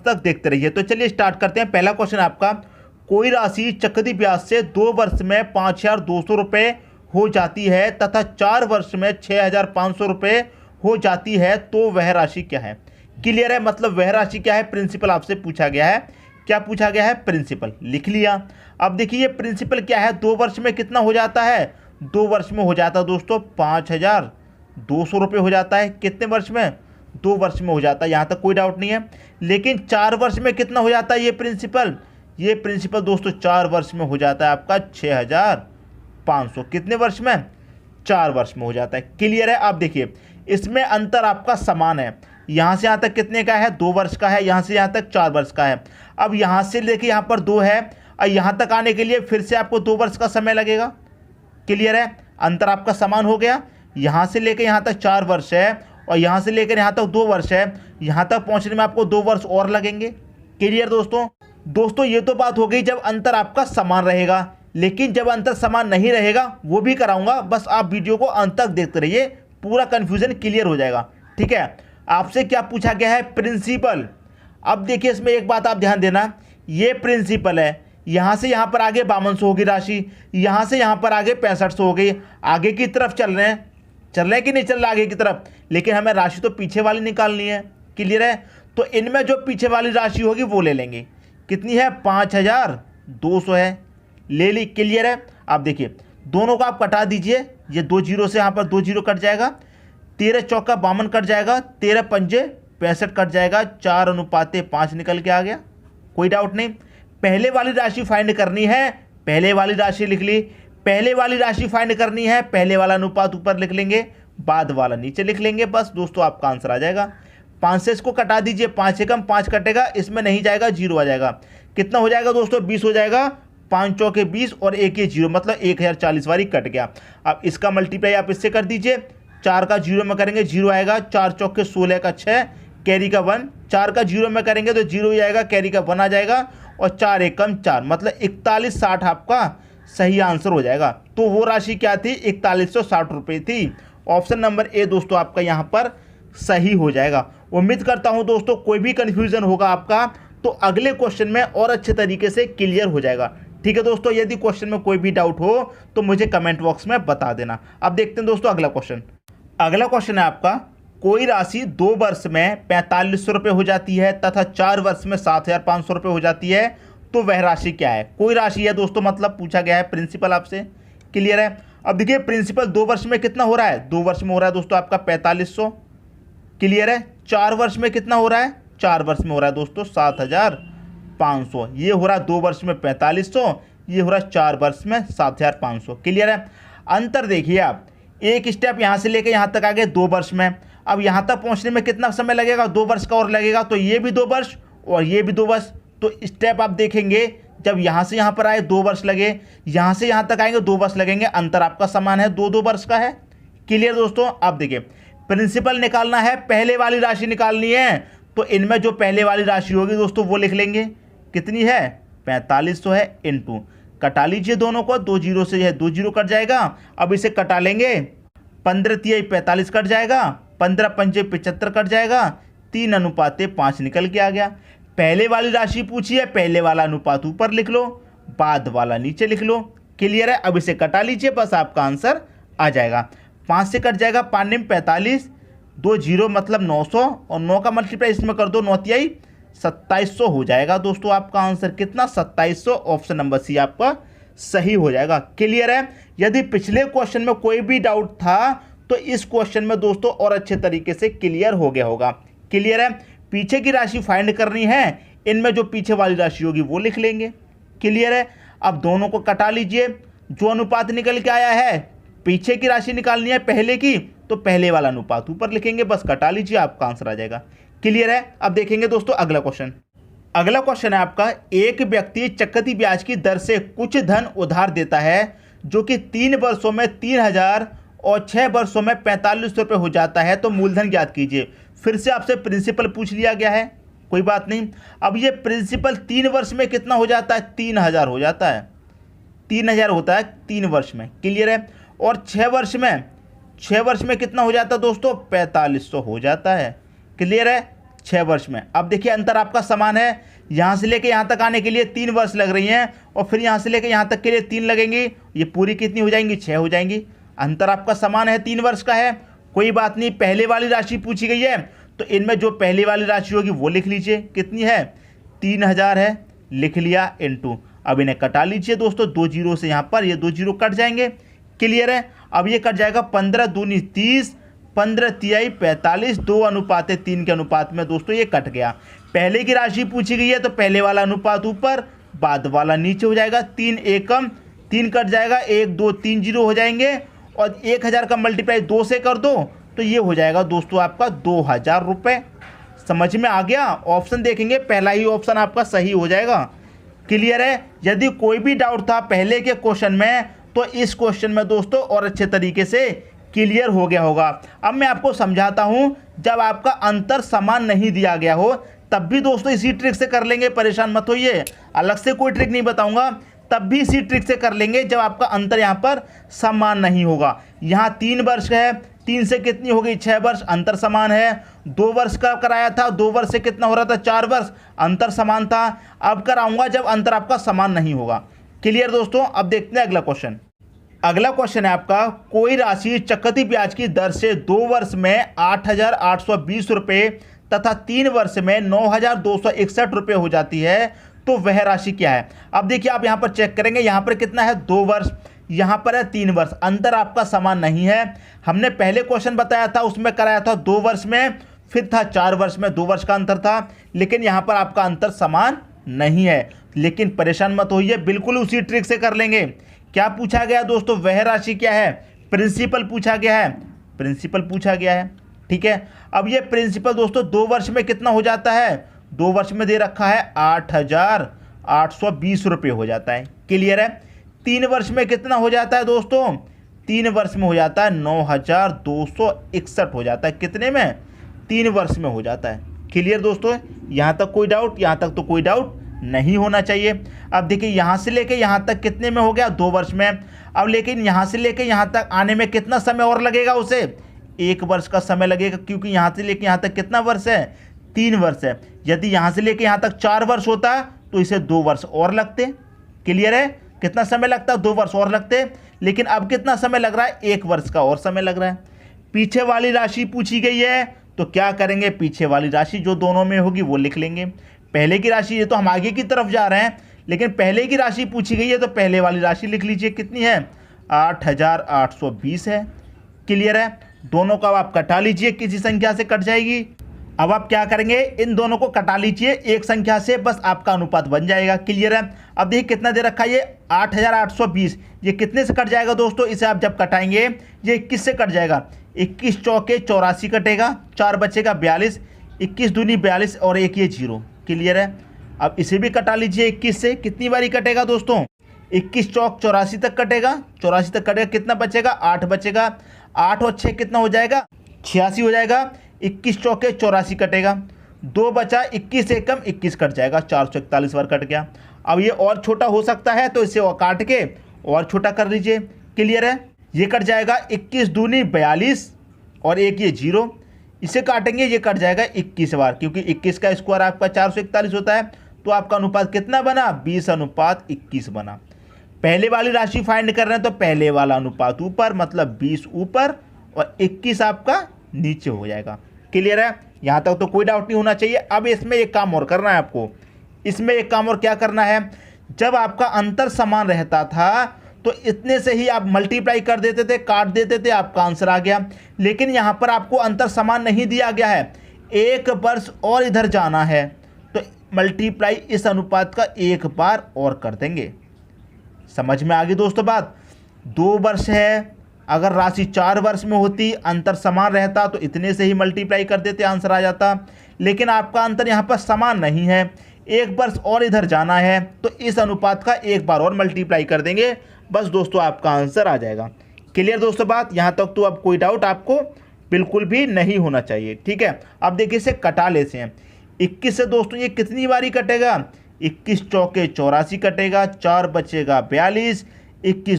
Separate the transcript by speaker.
Speaker 1: तक देखते रहिए। तो चलिए स्टार्ट करते हैं। पहला क्वेश्चन आपका, कोई राशि चक्रवृद्धि ब्याज से 2 वर्ष में 5,200 रुपये हो जाती है तथा 4 वर्ष में 6,500 रुपये हो जाती है, तो वह राशि क्या है। क्लियर है, मतलब वह राशि क्या है, प्रिंसिपल आपसे पूछा गया है। क्या पूछा गया है, प्रिंसिपल लिख लिया। अब देखिए ये प्रिंसिपल क्या है, 2 वर्ष में कितना हो जाता है, 2 वर्ष में हो जाता है दोस्तों 5,200 रुपये हो जाता है। कितने वर्ष में, 2 वर्ष में हो जाता है, यहाँ तक कोई डाउट नहीं है। लेकिन 4 वर्ष में कितना हो जाता है ये प्रिंसिपल दोस्तों 4 वर्ष में हो जाता है आपका 6,500। कितने वर्ष में, 4 वर्ष में हो जाता है। क्लियर है। आप देखिए इसमें अंतर आपका समान है, यहाँ से यहाँ तक कितने का है, 2 वर्ष का है, यहाँ से यहाँ तक 4 वर्ष का है। अब यहाँ से लेके यहाँ पर 2 है और यहाँ तक आने के लिए फिर से आपको 2 वर्ष का समय लगेगा। क्लियर है, अंतर आपका समान हो गया। यहाँ से लेकर यहाँ तक 4 वर्ष है और यहाँ से लेकर यहाँ तक 2 वर्ष है, यहाँ तक पहुँचने में आपको 2 वर्ष और लगेंगे। क्लियर दोस्तों ये तो बात हो गई जब अंतर आपका समान रहेगा। लेकिन जब अंतर समान नहीं रहेगा वो भी कराऊंगा, बस आप वीडियो को अंत तक देखते रहिए, पूरा कन्फ्यूजन क्लियर हो जाएगा। ठीक है, आपसे क्या पूछा गया है, प्रिंसिपल। अब देखिए इसमें एक बात आप ध्यान देना, ये प्रिंसिपल है, यहाँ से यहाँ पर आगे 5200 होगी राशि, यहाँ से यहाँ पर आगे 6500 हो गई। आगे की तरफ चल रहे हैं कि नहीं चल रहे आगे की तरफ, लेकिन हमें राशि तो पीछे वाली निकालनी है। क्लियर है, तो इनमें जो पीछे वाली राशि होगी वो ले लेंगे। कितनी है, 5,200 है, ले ली। क्लियर है। आप देखिए दोनों को आप कटा दीजिए, ये 2 जीरो से यहाँ पर 2 जीरो कट जाएगा, 13 चौका 52 कट जाएगा, 13 पंजे 65 कट जाएगा, 4:5 निकल के आ गया। कोई डाउट नहीं। पहले वाली राशि फाइंड करनी है, पहले वाली राशि लिख ली। पहले वाली राशि फाइंड करनी है, पहले वाला अनुपात ऊपर लिख लेंगे, बाद वाला नीचे लिख लेंगे। बस दोस्तों आपका आंसर आ जाएगा। 5 से इसको कटा दीजिए, 5 से कम 5 कटेगा, इसमें नहीं जाएगा, 0 आ जाएगा। कितना हो जाएगा दोस्तों, 20 हो जाएगा। 5 चौके 20 और 1 ये 0, मतलब 1040 वाली कट गया। अब इसका मल्टीप्लाई आप इससे कर दीजिए, 4 का 0 में करेंगे 0 आएगा, 4 चौके 16 का 6, कैरी का 1, 4 का 0 में करेंगे तो 0 ही आएगा, कैरी का 1 आ जाएगा, और 4 एकम 4, मतलब 4160 आपका सही आंसर हो जाएगा। तो वो राशि क्या थी, 4160 रुपये थी। ऑप्शन नंबर ए दोस्तों आपका यहाँ पर सही हो जाएगा। उम्मीद करता हूँ दोस्तों कोई भी कन्फ्यूजन होगा आपका तो अगले क्वेश्चन में और अच्छे तरीके से क्लियर हो जाएगा। ठीक है दोस्तों, यदि क्वेश्चन में कोई भी डाउट हो तो मुझे कमेंट बॉक्स में बता देना। अब देखते हैं दोस्तों अगला क्वेश्चन। अगला क्वेश्चन है आपका, कोई राशि 2 वर्ष में 4500 रुपये हो जाती है तथा 4 वर्ष में 7,500 रुपये हो जाती है, तो वह राशि क्या है। कोई राशि है दोस्तों, मतलब पूछा गया है प्रिंसिपल आपसे। क्लियर है। अब देखिए प्रिंसिपल 2 वर्ष में कितना हो रहा है, 2 वर्ष में हो रहा है दोस्तों आपका 4500। क्लियर है। 4 वर्ष में कितना हो रहा है, 4 वर्ष में हो रहा है दोस्तों 7,500। ये हो रहा है 2 वर्ष में 4500, ये हो रहा है 4 वर्ष में 7,500। क्लियर है। अंतर देखिए आप, एक स्टेप यहाँ से लेकर यहाँ तक आ गए 2 वर्ष में। अब यहाँ तक पहुँचने में कितना समय लगेगा, 2 वर्ष का और लगेगा, तो ये भी 2 वर्ष और ये भी 2 वर्ष। तो स्टेप आप देखेंगे, जब यहाँ से यहाँ पर आए 2 वर्ष लगे, यहाँ से यहाँ तक आएंगे 2 वर्ष लगेंगे, अंतर आपका समान है, 2 वर्ष का है। क्लियर दोस्तों। आप देखिए प्रिंसिपल निकालना है, पहले वाली राशि निकालनी है, तो इनमें जो पहले वाली राशि होगी दोस्तों वो लिख लेंगे। कितनी है, 4500 है, इनटू कटा लीजिए दोनों को, 2 जीरो से यह 2 जीरो कट जाएगा। अब इसे कटा लेंगे, 15 तिहाई 45 कट जाएगा, 15 पंजे 75 कट जाएगा, 3:5 निकल के आ गया। पहले वाली राशि पूछी है, पहले वाला अनुपात ऊपर लिख लो, बाद वाला नीचे लिख लो। क्लियर है। अब इसे कटा लीजिए, बस आपका आंसर आ जाएगा। 5 से कट जाएगा, 5 45, 2 जीरो मतलब 900, और 9 का मल्टीप्लाई इसमें कर दो, 9 तिहाई 2700 हो जाएगा दोस्तों आपका आंसर। कितना, 2700। ऑप्शन नंबर सी आपका सही हो जाएगा। क्लियर है। यदि पिछले क्वेश्चन में कोई भी डाउट था तो इस क्वेश्चन में दोस्तों और अच्छे तरीके से क्लियर हो गया होगा। क्लियर है। पीछे की राशि फाइंड करनी है, इनमें जो पीछे वाली राशि होगी वो लिख लेंगे। क्लियर है। अब दोनों को कटा लीजिए, जो अनुपात निकल के आया है, पीछे की राशि निकालनी है पहले की, तो पहले वाला अनुपात ऊपर लिखेंगे, बस कटा लीजिए, आपका आंसर आ जाएगा। क्लियर है। अब देखेंगे दोस्तों अगला क्वेश्चन। अगला क्वेश्चन है आपका, एक व्यक्ति चक्रवृद्धि ब्याज की दर से कुछ धन उधार देता है जो कि 3 वर्षों में 3,000 और 6 वर्षों में 4500 रुपये हो जाता है, तो मूलधन ज्ञात कीजिए। फिर से आपसे प्रिंसिपल पूछ लिया गया है, कोई बात नहीं। अब ये प्रिंसिपल 3 वर्ष में कितना हो जाता है, 3,000 हो जाता है, 3,000 होता है 3 वर्ष में। क्लियर है। और 6 वर्ष में कितना हो जाता है दोस्तों, 4500 हो जाता है। क्लियर है। 6 वर्ष में। अब देखिए अंतर आपका समान है, यहाँ से लेके यहाँ तक आने के लिए 3 वर्ष लग रही हैं और फिर यहाँ से लेके यहाँ तक के लिए 3 लगेंगी, ये पूरी कितनी हो जाएंगी, 6 हो जाएंगी। अंतर आपका समान है, 3 वर्ष का है, कोई बात नहीं। पहले वाली राशि पूछी गई है तो इनमें जो पहली वाली राशि होगी वो लिख लीजिए, कितनी है, 3000 है, लिख लिया इनटू। अब इन्हें कटा लीजिए दोस्तों, 2 जीरो से यहाँ पर ये 2 जीरो कट जाएंगे, क्लियर है। अब ये कट जाएगा 15 दूनी 30, 15 तिहाई 45, 2:3 के अनुपात में दोस्तों ये कट गया। पहले की राशि पूछी गई है तो पहले वाला अनुपात ऊपर, बाद वाला नीचे हो जाएगा। 3 एकम 3 कट जाएगा, 1 2 3 जीरो हो जाएंगे और 1000 का मल्टीप्लाई 2 से कर दो तो ये हो जाएगा दोस्तों आपका 2000 रुपये। समझ में आ गया। ऑप्शन देखेंगे पहला ही ऑप्शन आपका सही हो जाएगा, क्लियर है। यदि कोई भी डाउट था पहले के क्वेश्चन में तो इस क्वेश्चन में दोस्तों और अच्छे तरीके से क्लियर हो गया होगा। अब मैं आपको समझाता हूं, जब आपका अंतर समान नहीं दिया गया हो तब भी दोस्तों इसी ट्रिक से कर लेंगे, परेशान मत होइए, अलग से कोई ट्रिक नहीं बताऊंगा, तब भी इसी ट्रिक से कर लेंगे जब आपका अंतर यहाँ पर समान नहीं होगा। यहाँ 3 वर्ष है, 3 से कितनी हो गई, 6 वर्ष, अंतर समान है। 2 वर्ष का कराया था, 2 वर्ष से कितना हो रहा था, 4 वर्ष, अंतर समान था। अब कराऊंगा जब अंतर आपका समान नहीं होगा, क्लियर दोस्तों। अब देखते हैं अगला क्वेश्चन। अगला क्वेश्चन है आपका, कोई राशि चक्रवृद्धि ब्याज की दर से 2 वर्ष में 8820 रुपये तथा 3 वर्ष में 9261 रुपये हो जाती है, तो वह राशि क्या है। अब देखिए आप यहाँ पर चेक करेंगे, यहाँ पर कितना है, 2 वर्ष, यहाँ पर है 3 वर्ष, अंतर आपका समान नहीं है। हमने पहले क्वेश्चन बताया था उसमें कराया था 2 वर्ष में, फिर था 4 वर्ष में, 2 वर्ष का अंतर था, लेकिन यहाँ पर आपका अंतर समान नहीं है। लेकिन परेशान मत होइए, बिल्कुल उसी ट्रिक से कर लेंगे। क्या पूछा गया दोस्तों, वह राशि क्या है, प्रिंसिपल पूछा गया है, प्रिंसिपल पूछा गया है, ठीक है। अब ये प्रिंसिपल दोस्तों 2 वर्ष में कितना हो जाता है, 2 वर्ष में दे रखा है 8820 रुपये हो जाता है, क्लियर है। 3 वर्ष में कितना हो जाता है दोस्तों, 3 वर्ष में हो जाता है 9261 हो जाता है, कितने में, 3 वर्ष में हो जाता है, क्लियर दोस्तों। यहाँ तक कोई डाउट, यहाँ तक तो कोई डाउट नहीं होना चाहिए। अब देखिए यहाँ से लेके यहाँ तक कितने में हो गया, 2 वर्ष में। अब लेकिन यहाँ से लेके यहाँ तक आने में कितना समय और लगेगा, उसे 1 वर्ष का समय लगेगा, क्योंकि यहाँ से लेके यहाँ तक कितना वर्ष है, 3 वर्ष है। यदि यहाँ से लेके यहाँ तक 4 वर्ष होता तो इसे 2 वर्ष और लगते, क्लियर है। कितना समय लगता है, 2 वर्ष और लगते, लेकिन अब कितना समय लग रहा है, 1 वर्ष का और समय लग रहा है। पीछे वाली राशि पूछी गई है तो क्या करेंगे, पीछे वाली राशि जो दोनों में होगी वो लिख लेंगे। पहले की राशि, ये तो हम आगे की तरफ जा रहे हैं, लेकिन पहले की राशि पूछी गई है तो पहले वाली राशि लिख लीजिए, कितनी है, 8820 है, क्लियर है। दोनों का आप कटा लीजिए, किसी संख्या से कट जाएगी। अब आप क्या करेंगे, इन दोनों को कटा लीजिए एक संख्या से, बस आपका अनुपात बन जाएगा, क्लियर है। अब देखिए कितना दे रखा है, ये 8820, ये कितने से कट जाएगा दोस्तों, इसे आप जब कटाएंगे ये 21 से कट जाएगा, 21 चौके 84 कटेगा, 4 बचेगा 42, 21 दूनी 42 और 1 ये 0, क्लियर है। अब इसे भी कटा लीजिए 21 से, कितनी बारी कटेगा दोस्तों, 21 चौक 84 तक कटेगा, 84 तक कटेगा, कितना बचेगा, 8 बचेगा, 8 और 6 कितना हो जाएगा, 86 हो जाएगा। 21 चौके 84 कटेगा, 2 बचा, 21 एकम 21 कट जाएगा, 441 बार कट गया। अब ये और छोटा हो सकता है तो इसे और काट के और छोटा कर लीजिए, क्लियर है। ये कट जाएगा 21 दूनी 42 और 1 ये 0, इसे काटेंगे ये कट जाएगा 21 बार, क्योंकि 21 का स्क्वायर आपका 441 होता है। तो आपका अनुपात कितना बना, 20:21 बना। पहले वाली राशि फाइंड कर रहे हैं तो पहले वाला अनुपात ऊपर, मतलब 20 ऊपर और 21 आपका नीचे हो जाएगा, क्लियर है। यहाँ तक तो कोई डाउट नहीं होना चाहिए। अब इसमें एक काम और करना है आपको, इसमें एक काम और क्या करना है, जब आपका अंतर समान रहता था तो इतने से ही आप मल्टीप्लाई कर देते थे, काट देते थे, आपका आंसर आ गया। लेकिन यहाँ पर आपको अंतर समान नहीं दिया गया है, 1 वर्ष और इधर जाना है तो मल्टीप्लाई इस अनुपात का 1 बार और कर देंगे। समझ में आ गई दोस्तों बात। 2 वर्ष है, अगर राशि 4 वर्ष में होती, अंतर समान रहता तो इतने से ही मल्टीप्लाई कर देते, आंसर आ जाता। लेकिन आपका अंतर यहाँ पर समान नहीं है, 1 वर्ष और इधर जाना है तो इस अनुपात का 1 बार और मल्टीप्लाई कर देंगे, बस दोस्तों आपका आंसर आ जाएगा, क्लियर दोस्तों बात। यहाँ तक तो अब कोई डाउट आपको बिल्कुल भी नहीं होना चाहिए, ठीक है। अब देखिए इसे कटा लेते हैं। 21 से दोस्तों ये कितनी बारी कटेगा, 21 चौके 84 कटेगा, 4 बचेगा 42, 21